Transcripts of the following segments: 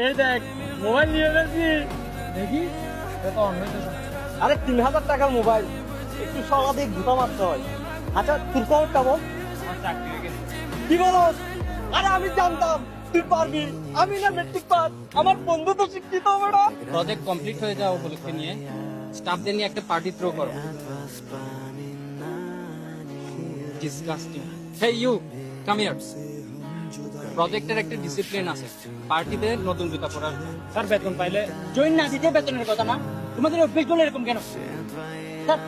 এই দেখ মোবাইল নিয়ে এসেছি দেখি তো অন্য আরে 3000 টাকার মোবাইল একটু সলাদিক ধুতা মারতে হয়। আচ্ছা তোর খবরটা বল। আমার চাকরি হয়ে গেছে। কি বলস? আরে আমি জানতাম তুই পারবি। আমি না মেট্রিক পাস, আমার বন্ধু তো শিক্ষিত বড়। প্রজেক্ট কমপ্লিট হয়ে যাওয়া উপলক্ষে নিয়ে স্টাফদের নিয়ে একটা পার্টি থ্রো করো। Disgusting. Hey you, come here. প্রজেক্টের একটা ডিসিপ্লিন আছে, পার্টিতে নতুন জুতা পরার। স্যার বেতন পাইলে জয়েন না দিতে বেতনের কথা না, তোমাদের অভ্যেস বলে এরকম কেন? স্যার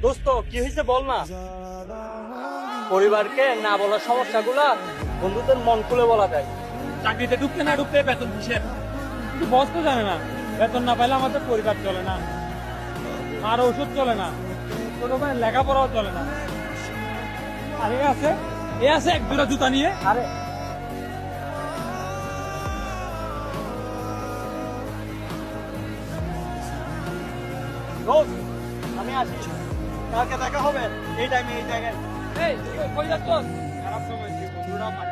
দোস্ত কি হয়েছে বল না। পরিবারকে না বলার সমস্যাগুলা বন্ধুদের মন খুলে বলা যায়। চাকরিতে ঢুকতে না ঢুকতে বেতন কিসের? কিন্তু বস তো জানে না বেতন না পাইলে আমাদের পরিবার চলে না, আর ওষুধ চলে না, ছোট ভাইয়ের লেখাপড়াও চলে না। আর এ আছে এক জোড়া জুতা নিয়ে। আরে দোস্ত আমি আসি, কালকে দেখা হবে এই টাইমে এই জায়গায়। এই কই যাচ্ছস? খারাপ সময় কি বন্ধুরা পারে।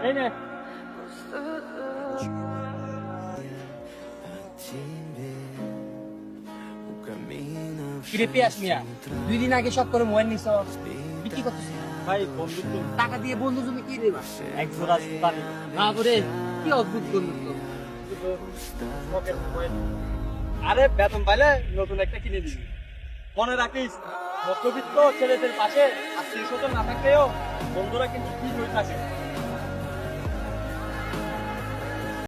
এই নে কিরে পিয়াস মিয়া, 2 দিন আগে সব করে মোবাইল নিছ, বিক্রি করতেছ ভাই বন্ধুত্ব টাকা দিয়ে বন্ধু তুমি কি দেবা? এক জোড়া জুতা নিয়ে। বাবরে কি অদ্ভুত বন্ধুত্ব। আরে বেতন পাইলে নতুন একটা কিনে দিবি। মনে রাখিস মধ্যবিত্ত ছেলেদের পাশে আত্মীয় স্বজন না থাকলেও বন্ধুরা কিন্তু ঠিক হয়ে থাকে।